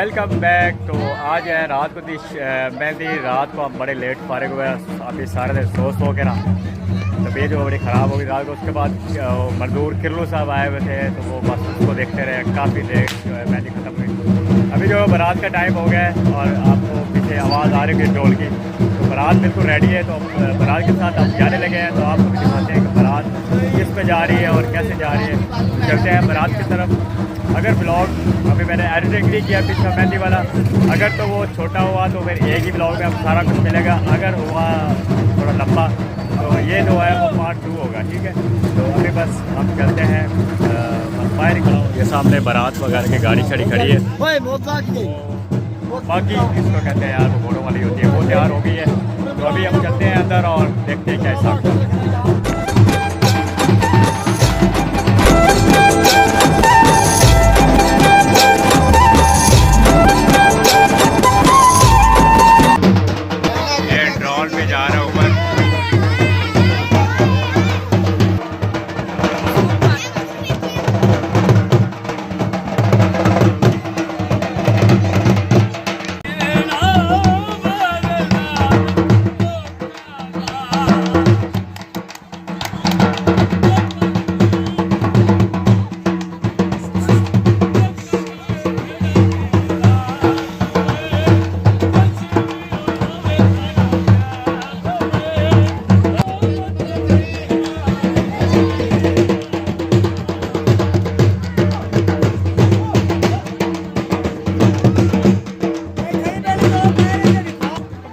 Welcome back. तो आज है रात को मेहंदी रात को हम बड़े लेट फारिग हुए। अभी सारे दिन सो के ना तबीयत जो बड़ी ख़राब हो गई रात को। उसके बाद मजदूर किरलू साहब आए हुए थे तो वो बस उसको देखते रहे। काफ़ी लेट जो है मेहंदी ख़त्म हुई। अभी जो बारात का टाइम हो गया है और आपको पीछे आवाज़ आ रही है ढोल की। तो बारात बिल्कुल रेडी है। तो बारात के साथ हम जाने लगे हैं। तो आपको भी दिखाते हैं कि बारात किस पे जा रही है और कैसे जा रही है। चलते हैं बारात की तरफ। अगर ब्लॉग अभी मैंने एडिटिंग नहीं किया पीछे मेहंदी वाला, अगर तो वो छोटा हुआ तो फिर एक ही ब्लॉग में अब सारा कुछ मिलेगा। अगर हुआ थोड़ा लंबा तो ये जो है वो पार्ट 2 होगा। ठीक है, तो अभी बस हम चलते हैं। बाहर खड़ा हूँ, ये सामने बारात वगैरह की गाड़ी खड़ी है। बाकी इसको कहते हैं यार वो घोड़ों वाली होती है, वो तैयार हो गई है। तो अभी हम चलते हैं अंदर और देखते हैं क्या हिसाब है।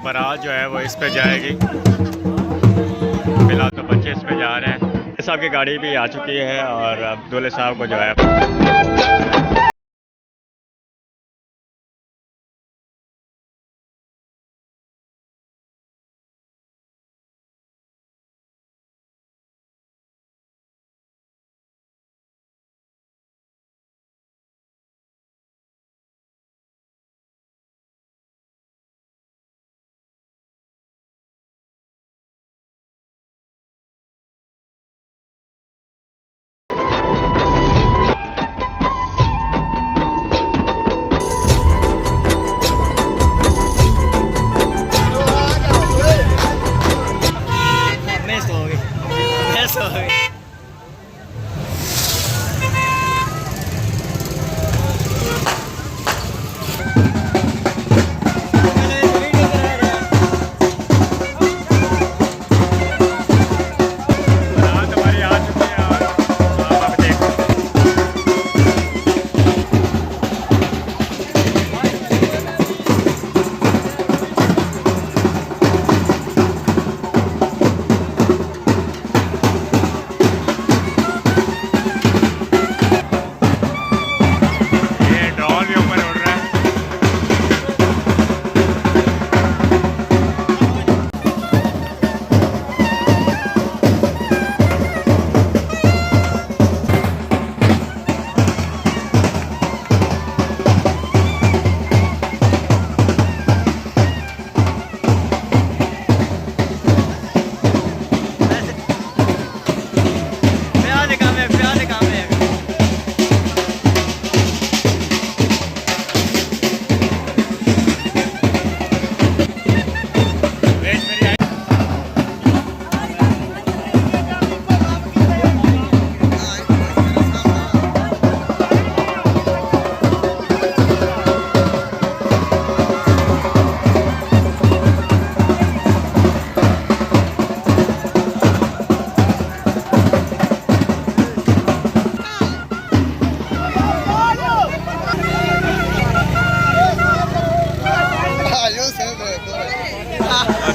बारात जो है वो इस पे जाएगी। फिलहाल तो बच्चे इस पे जा रहे हैं। साहब की गाड़ी भी आ चुकी है और अब दूल्हे साहब को जो है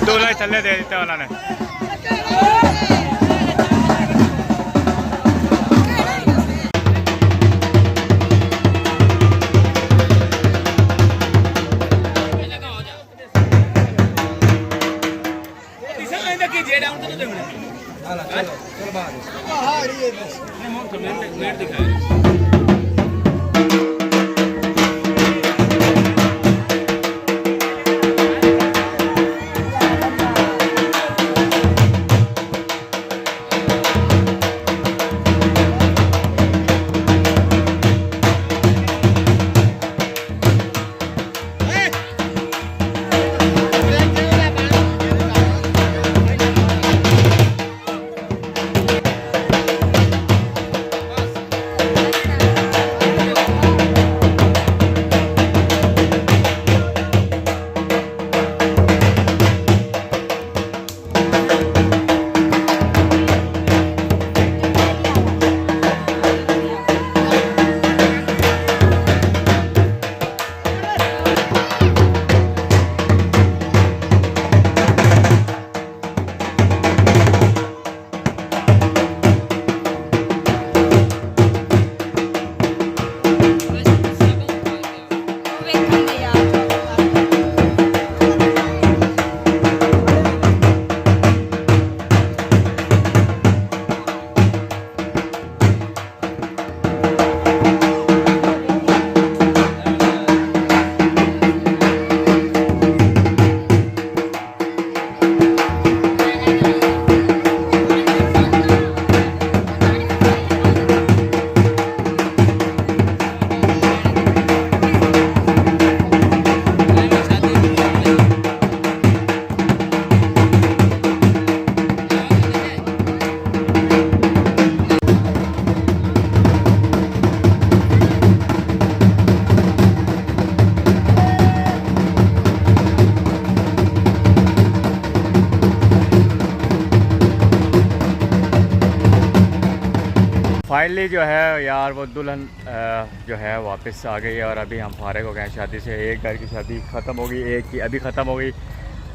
दूल्हा चलने दे देते उन्होंने। फाइनली जो है यार वो दुल्हन जो है वापस आ गई है और अभी हम फारिग हो गए हैं शादी से। एक घर की शादी ख़त्म हो गई, एक की अभी ख़त्म हो गई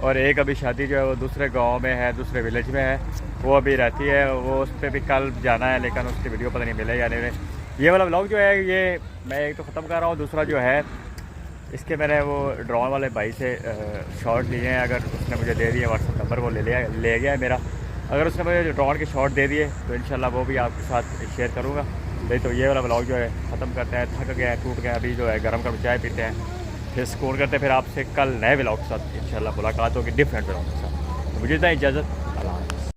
और एक अभी शादी जो है वो दूसरे गांव में है, दूसरे विलेज में है, वो अभी रहती है। वो उस पर भी कल जाना है लेकिन उसकी वीडियो पता नहीं मिलेगा नहीं। ये वाला व्लॉग जो है ये मैं एक तो ख़त्म कर रहा हूँ, दूसरा जो है इसके मैंने वो ड्रोन वाले भाई से शॉट लिए हैं। अगर उसने मुझे दे दिए व्हाट्सअप नंबर वो ले गया है मेरा। अगर उसने मुझे ड्रोन के शॉट दे दिए तो इंशाल्लाह वो भी आपके साथ शेयर करूँगा। नहीं तो ये वाला व्लॉग जो है ख़त्म करते हैं। थक गए हैं, टूट गए, अभी जो है गर्म गर्म चाय पीते हैं, फिर स्कोर करते हैं। फिर आपसे कल नए व्लॉग के साथ इंशाल्लाह मुलाकात होगी, डिफरेंट व्लॉग के साथ। तो मुझे इतना इजाज़त।